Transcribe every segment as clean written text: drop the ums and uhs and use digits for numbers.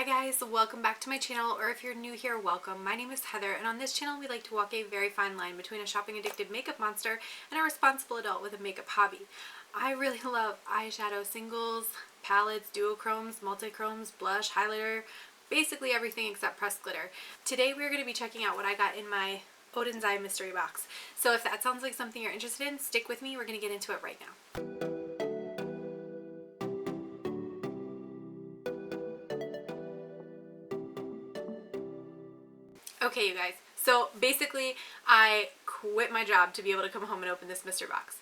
Hi guys, welcome back to my channel, or if you're new here, welcome. My name is Heather, and on this channel we like to walk a very fine line between a shopping addicted makeup monster and a responsible adult with a makeup hobby. I really love eyeshadow singles, palettes, duochromes, multichromes, blush, highlighter, basically everything except pressed glitter. Today we're going to be checking out what I got in my Oden's Eye mystery box. So if that sounds like something you're interested in, stick with me. We're going to get into it right now. Okay, you guys, so basically I quit my job to be able to come home and open this mystery box.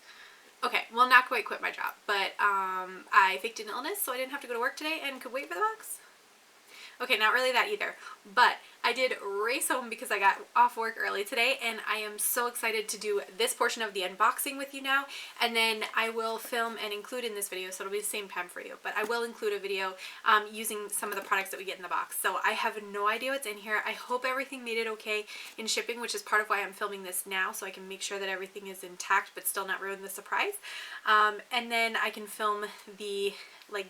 Okay, well, not quite quit my job, but I faked an illness so I didn't have to go to work today and could wait for the box. Okay, not really that either, but I did race home because I got off work early today, and I am so excited to do this portion of the unboxing with you now, and then I will film and include in this video, so it'll be the same time for you, but I will include a video using some of the products that we get in the box. So I have no idea what's in here. I hope everything made it okay in shipping, which is part of why I'm filming this now, so I can make sure that everything is intact but still not ruin the surprise. And then I can film the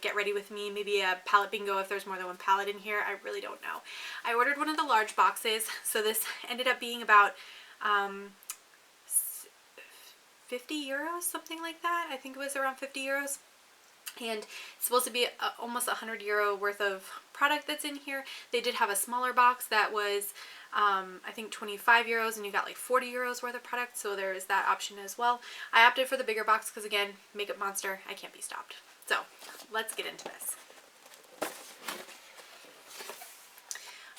get ready with me, maybe a palette bingo if there's more than one palette in here. I really don't know. I ordered one of the large boxes, so this ended up being about 50 euros, something like that. I think it was around 50 euros. And it's supposed to be almost 100 euro worth of product that's in here. They did have a smaller box that was I think 25 euros, and you got like 40 euros worth of product, so there is that option as well. I opted for the bigger box because, again, makeup monster, I can't be stopped. So let's get into this.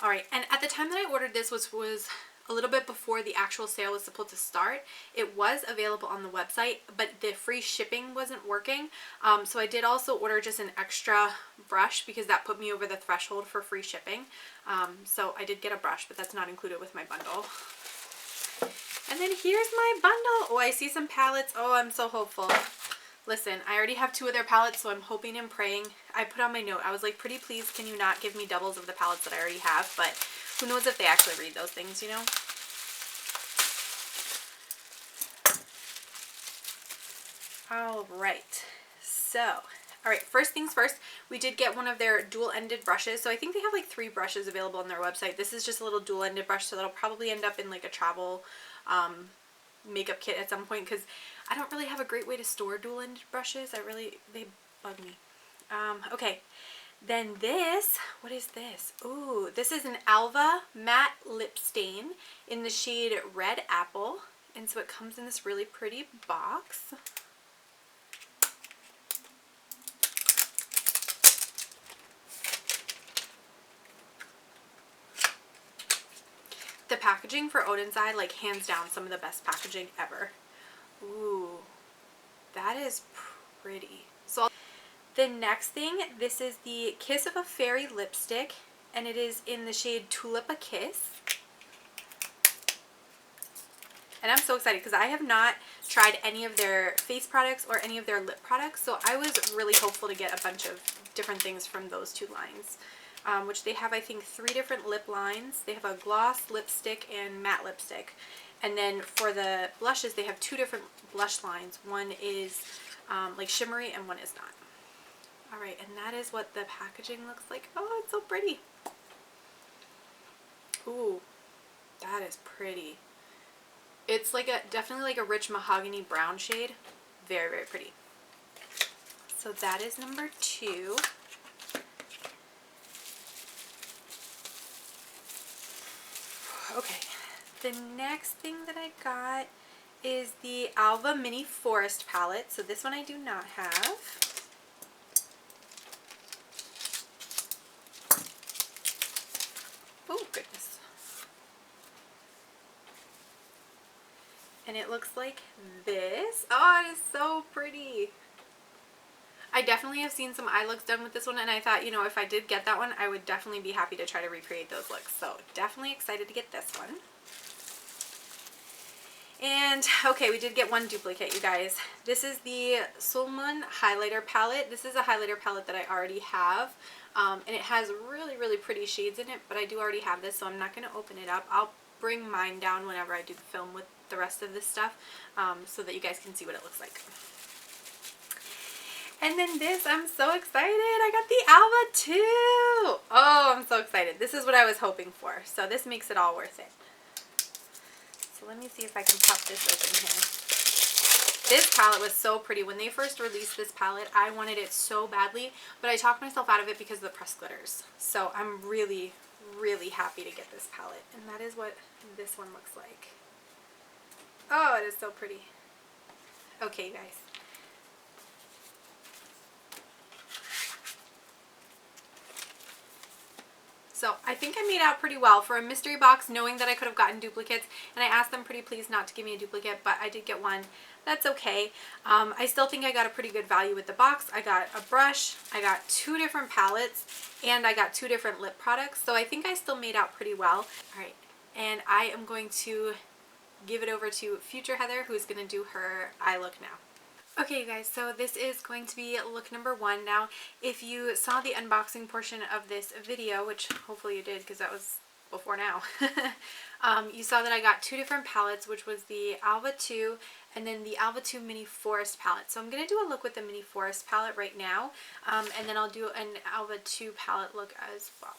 Alright, and at the time that I ordered this was a little bit before the actual sale was supposed to start. It was available on the website, but the free shipping wasn't working. So I did also order just an extra brush because that put me over the threshold for free shipping. So I did get a brush, but that's not included with my bundle. And then here's my bundle. Oh, I see some palettes. Oh, I'm so hopeful. Listen, I already have 2 of their palettes, so I'm hoping and praying. I put on my note, I was like, pretty please, can you not give me doubles of the palettes that I already have? But who knows if they actually read those things, you know? Alright, so, alright, first things first, we did get one of their dual-ended brushes. So I think they have like 3 brushes available on their website. This is just a little dual-ended brush, so that'll probably end up in like a travel makeup kit at some point, because I don't really have a great way to store dual-ended brushes. They bug me. Okay, then this, what is this? Ooh, this is an Alva matte lip stain in the shade Red Apple, and so it comes in this really pretty box. The packaging for Oden's Eye, like, hands down some of the best packaging ever. Ooh, that is pretty. So the next thing, this is the Kiss of a Fairy lipstick, and it is in the shade Tulip a Kiss. And I'm so excited because I have not tried any of their face products or any of their lip products, so I was really hopeful to get a bunch of different things from those 2 lines. Which they have, I think, 3 different lip lines. They have a gloss lipstick and matte lipstick. And then for the blushes, they have 2 different blush lines. One is like shimmery and one is not. Alright, and that is what the packaging looks like. Oh, it's so pretty. Ooh, that is pretty. It's like definitely like a rich mahogany brown shade. Very, very pretty. So that is number 2. Okay, the next thing that I got is the Alva Mini Forest palette. So this one I do not have. Oh, goodness. And it looks like this. Oh, it is so pretty. I definitely have seen some eye looks done with this one, and I thought, you know, if I did get that one, I would definitely be happy to try to recreate those looks. So definitely excited to get this one. And okay, we did get one duplicate, you guys. This is the Sulman highlighter palette. This is a highlighter palette that I already have, and it has really, really pretty shades in it, but I do already have this, so I'm not going to open it up. I'll bring mine down whenever I do the film with the rest of this stuff, so that you guys can see what it looks like. And then this, I'm so excited. I got the Alva too. Oh, I'm so excited. This is what I was hoping for. So this makes it all worth it. So let me see if I can pop this open here. This palette was so pretty. When they first released this palette, I wanted it so badly, but I talked myself out of it because of the pressed glitters. So I'm really, really happy to get this palette. And that is what this one looks like. Oh, it is so pretty. Okay, you guys. So I think I made out pretty well for a mystery box, knowing that I could have gotten duplicates, and I asked them pretty please not to give me a duplicate, but I did get one. That's okay. I still think I got a pretty good value with the box. I got a brush, I got 2 different palettes, and I got 2 different lip products, so I think I still made out pretty well. Alright, and I am going to give it over to future Heather, who's going to do her eye look now. Okay, you guys, so this is going to be look number 1. Now, if you saw the unboxing portion of this video, which hopefully you did because that was before now, you saw that I got 2 different palettes, which was the Alba 2 and then the Alba 2 Mini Forest palette. So I'm going to do a look with the Mini Forest palette right now, and then I'll do an Alba 2 palette look as well.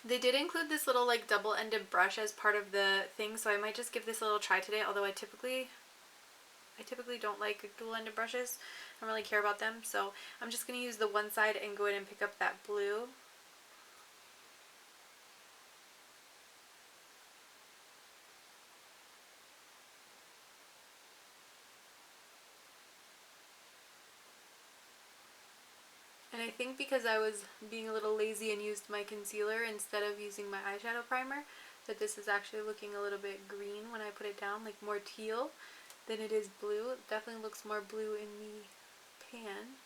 They did include this little like double-ended brush as part of the thing, so I might just give this a little try today, although I typically don't like dual-ended brushes. I don't really care about them, so I'm just going to use the one side and go in and pick up that blue. And I think because I was being a little lazy and used my concealer instead of using my eyeshadow primer, that this is actually looking a little bit green when I put it down, like more teal than it is blue. It definitely looks more blue in the pan.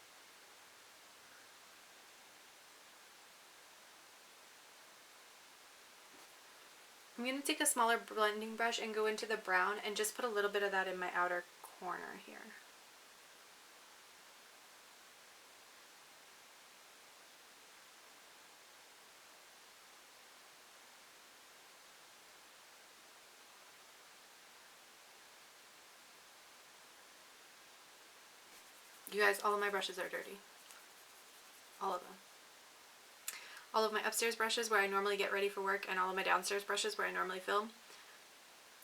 I'm going to take a smaller blending brush and go into the brown and just put a little bit of that in my outer corner here. You guys, all of my brushes are dirty. All of them. All of my upstairs brushes where I normally get ready for work and all of my downstairs brushes where I normally film,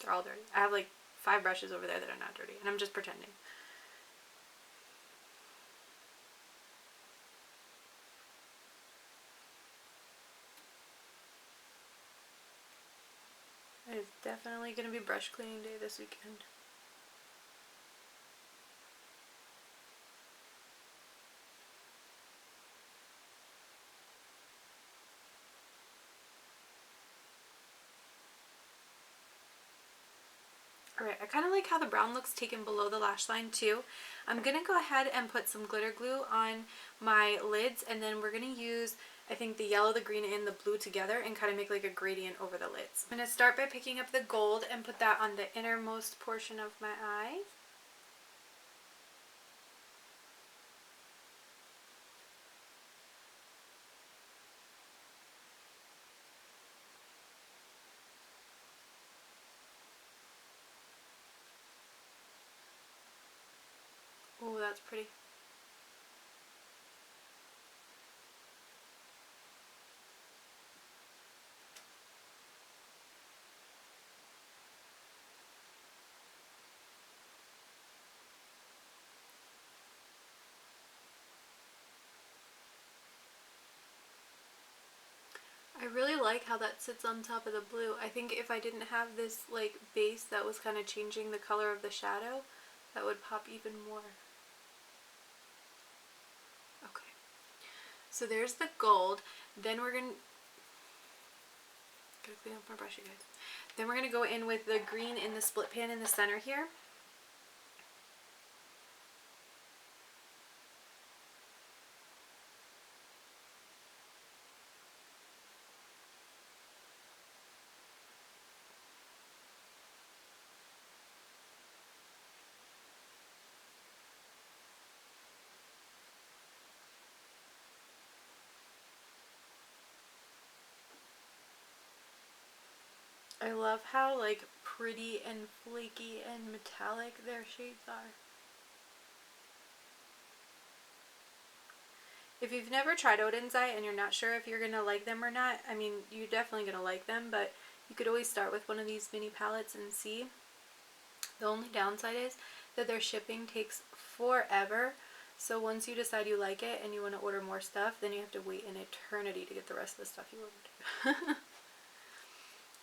they're all dirty. I have like 5 brushes over there that are not dirty, and I'm just pretending. It is definitely going to be brush cleaning day this weekend. Alright, I kind of like how the brown looks taken below the lash line too. I'm going to go ahead and put some glitter glue on my lids, and then we're going to use, I think, the yellow, the green, and the blue together and kind of make like a gradient over the lids. I'm going to start by picking up the gold and put that on the innermost portion of my eye. Oh, that's pretty. I really like how that sits on top of the blue. I think if I didn't have this like base that was kind of changing the color of the shadow, that would pop even more. Okay, so there's the gold. Then we're gonna clean up my brush, you guys. Then we're gonna go in with the green in the split pan in the center here. I love how like pretty and flaky and metallic their shades are. If you've never tried Oden's Eye and you're not sure if you're going to like them or not, I mean, you're definitely going to like them, but you could always start with one of these mini palettes and see. The only downside is that their shipping takes forever. So once you decide you like it and you want to order more stuff, then you have to wait an eternity to get the rest of the stuff you ordered.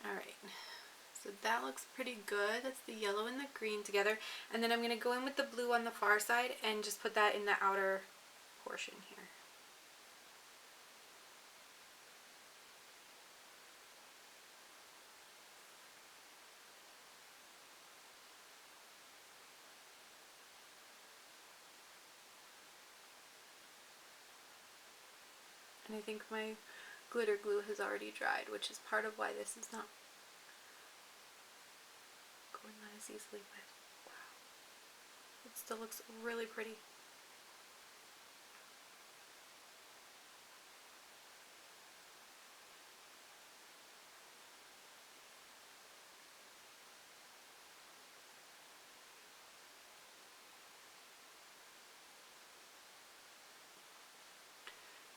Alright, so that looks pretty good. That's the yellow and the green together. And then I'm going to go in with the blue on the far side and just put that in the outer portion here. And I think my glitter glue has already dried, which is part of why this is not going on as easily, but wow. It still looks really pretty.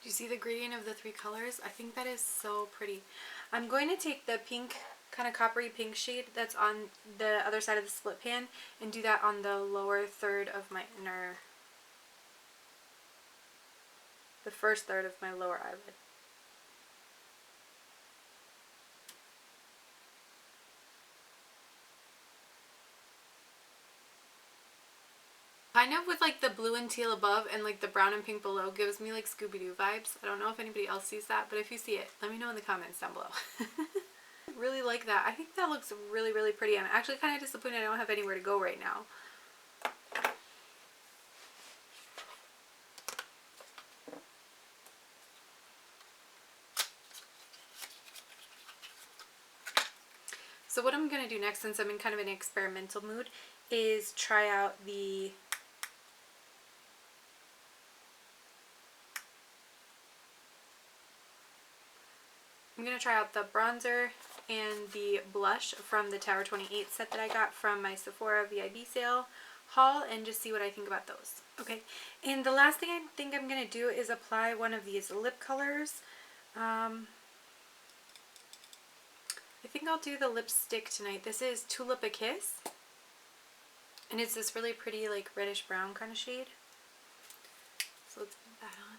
Do you see the gradient of the three colors? I think that is so pretty. I'm going to take the pink, kind of coppery pink shade that's on the other side of the split pan and do that on the lower third of my inner, the first third of my lower eyelid. Kind of with like the blue and teal above and like the brown and pink below gives me like Scooby-Doo vibes. I don't know if anybody else sees that, but if you see it, let me know in the comments down below. I really like that. I think that looks really, really pretty. I'm actually kind of disappointed I don't have anywhere to go right now. So what I'm going to do next, since I'm in kind of an experimental mood, is try out the bronzer and the blush from the Tower 28 set that I got from my Sephora VIB sale haul and just see what I think about those. Okay, and the last thing I think I'm going to do is apply one of these lip colors. I think I'll do the lipstick tonight. This is Tulip a Kiss, and it's this really pretty like reddish brown kind of shade. So let's put that on.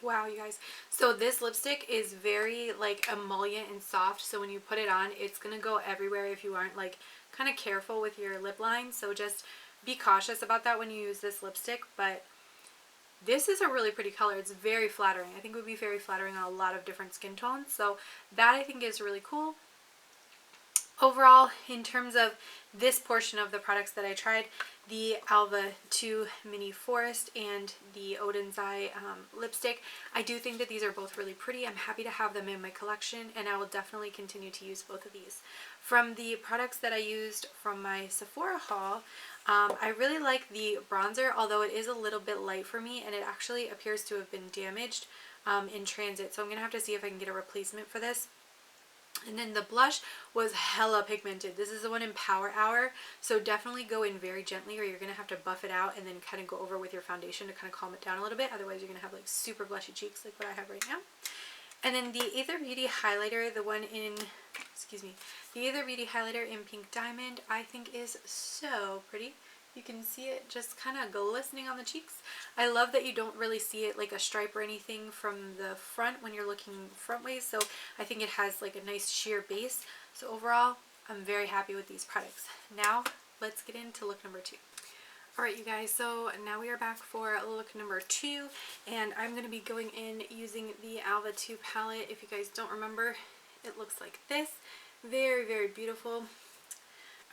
Wow, you guys. So this lipstick is very like emollient and soft. So when you put it on, it's going to go everywhere if you aren't like kind of careful with your lip line. So just be cautious about that when you use this lipstick. But this is a really pretty color. It's very flattering. I think it would be very flattering on a lot of different skin tones. So that I think is really cool. Overall, in terms of this portion of the products that I tried, the Alva 2 Mini Forest and the Oden's Eye lipstick, I do think that these are both really pretty. I'm happy to have them in my collection, and I will definitely continue to use both of these. From the products that I used from my Sephora haul, I really like the bronzer, although it is a little bit light for me, and it actually appears to have been damaged in transit, so I'm going to have to see if I can get a replacement for this. And then the blush was hella pigmented. This is the one in Power Hour, so definitely go in very gently or you're going to have to buff it out and then kind of go over with your foundation to kind of calm it down a little bit. Otherwise you're going to have like super blushy cheeks like what I have right now. And then the Aether Beauty highlighter, the one in, the Aether Beauty highlighter in Pink Diamond, I think is so pretty. You can see it just kind of glistening on the cheeks. I love that you don't really see it like a stripe or anything from the front when you're looking front ways. So I think it has like a nice sheer base. So overall, I'm very happy with these products. Now let's get into look number 2. Alright you guys, so now we are back for look number 2, and I'm going to be going in using the Alva 2 palette. If you guys don't remember, it looks like this. Very, very beautiful.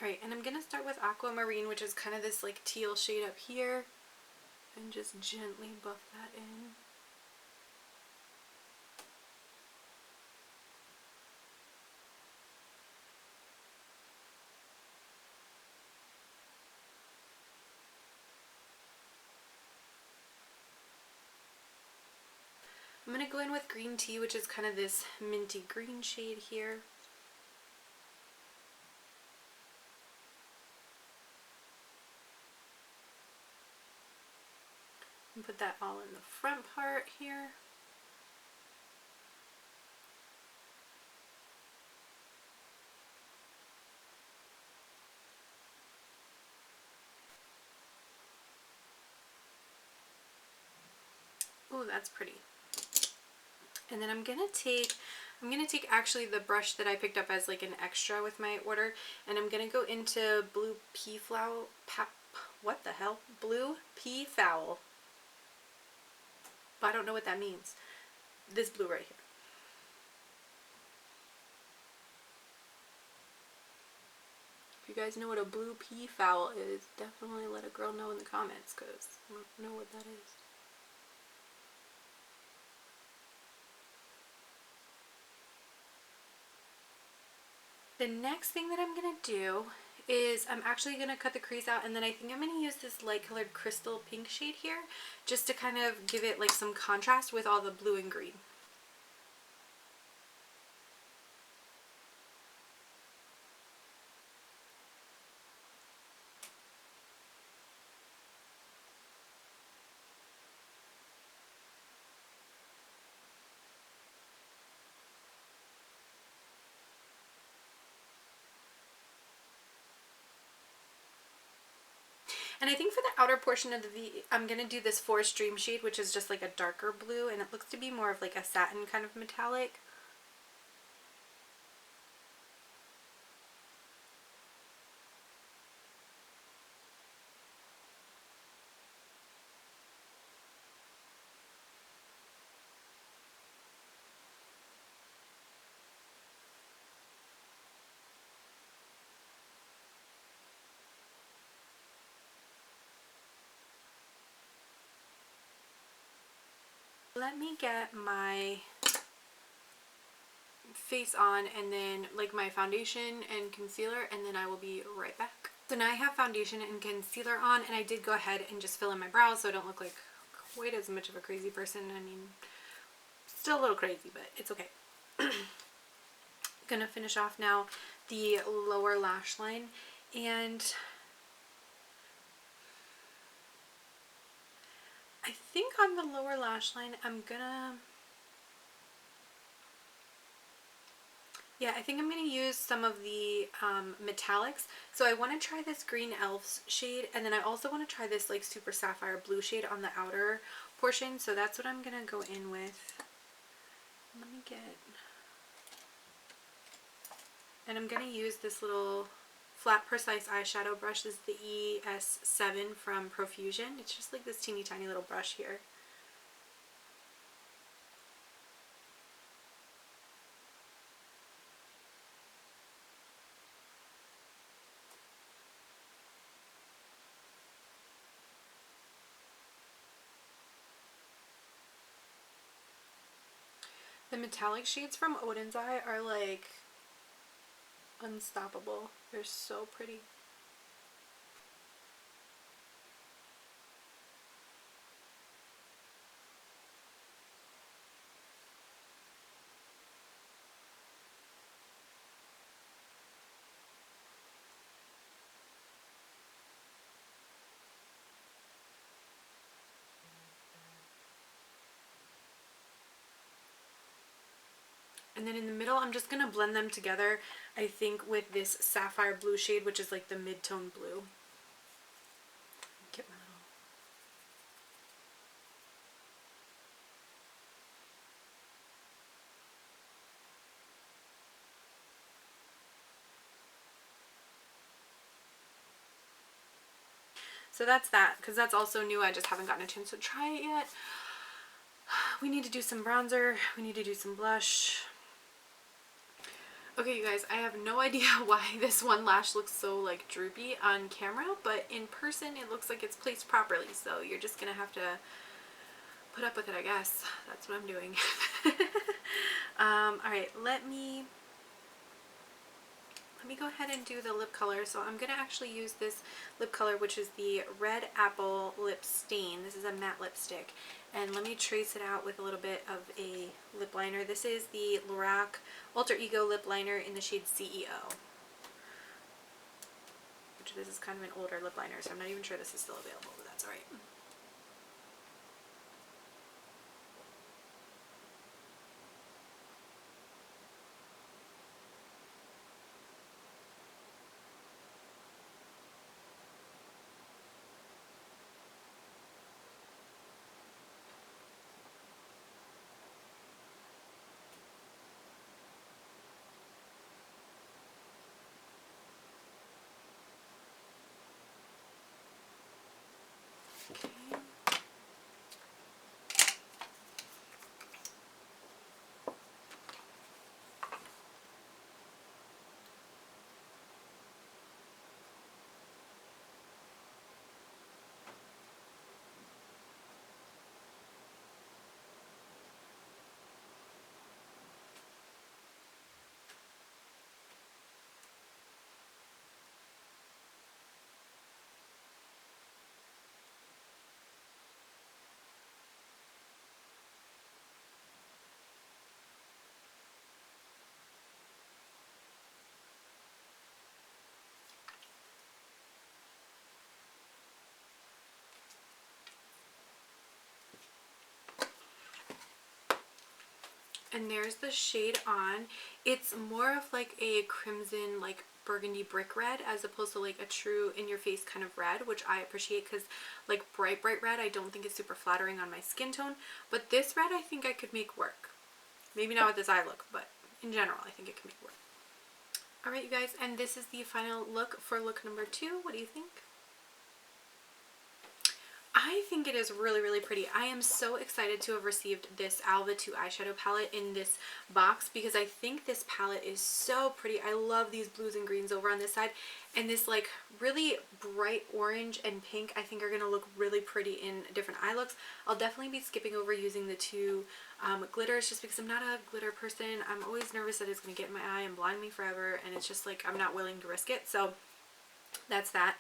Alright, and I'm going to start with Aquamarine, which is kind of this like teal shade up here, and just gently buff that in. I'm going to go in with Green Tea, which is kind of this minty green shade here. And put that all in the front part here. Ooh, that's pretty. And then I'm gonna take actually the brush that I picked up as like an extra with my order, and I'm gonna go into Blue Pea Fowl. What the hell? Blue Pea Fowl. I don't know what that means. This blue right here. If you guys know what a blue pea fowl is, definitely let a girl know in the comments, because I don't know what that is. The next thing that I'm going to do is I'm actually going to cut the crease out, and then I think I'm going to use this light colored crystal pink shade here just to kind of give it like some contrast with all the blue and green. And I think for the outer portion of the V, I'm going to do this Forest Dream shade, which is just like a darker blue, and it looks to be more of like a satin kind of metallic. Let me get my face on, and then like my foundation and concealer, and then I will be right back. So now I have foundation and concealer on, and I did go ahead and just fill in my brows so I don't look like quite as much of a crazy person. I mean, still a little crazy, but it's okay. Gonna finish off now the lower lash line, and I think on the lower lash line I think I'm going to use some of the metallics. So I want to try this Green Elves shade, and then I also want to try this like super sapphire blue shade on the outer portion. So that's what I'm going to go in with. Let me get... And I'm going to use this little flat precise eyeshadow brush. This is the ES7 from Profusion. It's just like this teeny tiny little brush here. The metallic shades from Oden's Eye are like unstoppable. They're so pretty. And then in the middle, I'm just going to blend them together, I think, with this sapphire blue shade, which is like the mid-tone blue. Get my little... So that's that, because that's also new. I just haven't gotten a chance to try it yet. We need to do some bronzer. We need to do some blush. Okay, you guys, I have no idea why this one lash looks so like droopy on camera, but in person it looks like it's placed properly. So you're just gonna have to put up with it, I guess. That's what I'm doing. Alright, let me go ahead and do the lip color. So I'm going to actually use this lip color, which is the Red Apple Lip Stain. This is a matte lipstick. And let me trace it out with a little bit of a lip liner. This is the Lorac Alter Ego Lip Liner in the shade CEO. Which this is kind of an older lip liner, so I'm not even sure this is still available, but that's alright. And there's the shade on. It's more of like a crimson, like burgundy brick red, as opposed to like a true in-your-face kind of red, which I appreciate because like bright red I don't think is super flattering on my skin tone. But this red I think I could make work. Maybe not with this eye look, but in general I think it can make work. Alright, you guys, and this is the final look for look number 2. What do you think? I think it is really, really pretty. I am so excited to have received this Alva 2 eyeshadow palette in this box because I think this palette is so pretty. I love these blues and greens over on this side, and this like really bright orange and pink I think are going to look really pretty in different eye looks. I'll definitely be skipping over using the 2 glitters just because I'm not a glitter person. I'm always nervous that it's going to get in my eye and blind me forever, and it's just like I'm not willing to risk it. So that's that.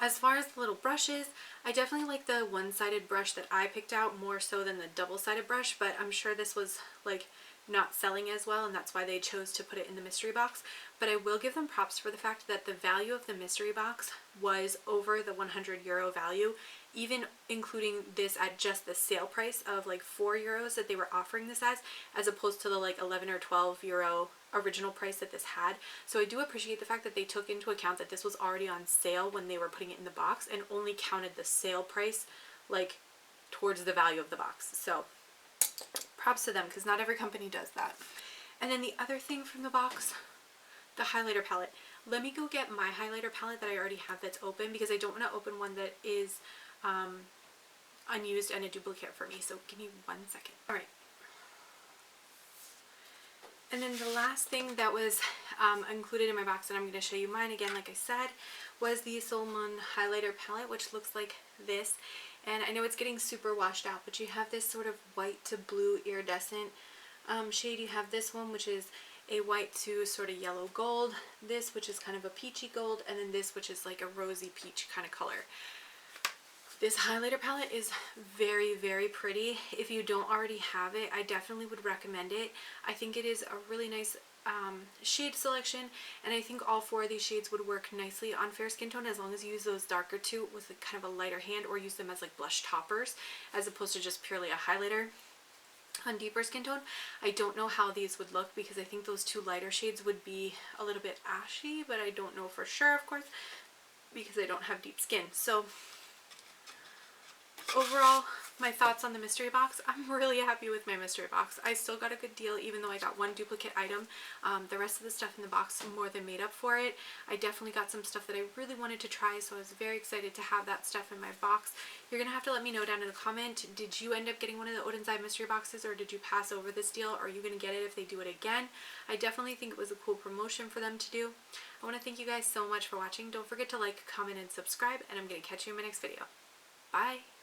As far as the little brushes, I definitely like the one-sided brush that I picked out more so than the double-sided brush, but I'm sure this was like not selling as well, and that's why they chose to put it in the mystery box. But I will give them props for the fact that the value of the mystery box was over the €100 value, even including this at just the sale price of like €4 that they were offering this as opposed to the like 11 or 12 euro original price that this had. So I do appreciate the fact that they took into account that this was already on sale when they were putting it in the box and only counted the sale price like towards the value of the box. So props to them, because not every company does that. And then the other thing from the box, the highlighter palette. Let me go get my highlighter palette that I already have that's open, because I don't want to open one that is unused and a duplicate for me. So give me 1 second. Alright. And then the last thing that was included in my box, and I'm going to show you mine again like I said, was the Sulman highlighter palette, which looks like this. And I know it's getting super washed out, but you have this sort of white to blue iridescent shade. You have this one, which is a white to sort of yellow gold, this which is kind of a peachy gold, and then this which is like a rosy peach kind of color. This highlighter palette is very, very pretty. If you don't already have it, I definitely would recommend it. I think it is a really nice shade selection, and I think all 4 of these shades would work nicely on fair skin tone as long as you use those darker 2 with a kind of a lighter hand, or use them as like blush toppers as opposed to just purely a highlighter on deeper skin tone. I don't know how these would look because I think those 2 lighter shades would be a little bit ashy, but I don't know for sure, of course, because I don't have deep skin. So overall, my thoughts on the mystery box. I'm really happy with my mystery box. I still got a good deal even though I got one duplicate item. The rest of the stuff in the box more than made up for it. I definitely got some stuff that I really wanted to try, so I was very excited to have that stuff in my box. You're going to have to let me know down in the comment, did you end up getting one of the Oden's Eye mystery boxes, or did you pass over this deal? Are you going to get it if they do it again? I definitely think it was a cool promotion for them to do. I want to thank you guys so much for watching. Don't forget to like, comment, and subscribe, and I'm going to catch you in my next video. Bye!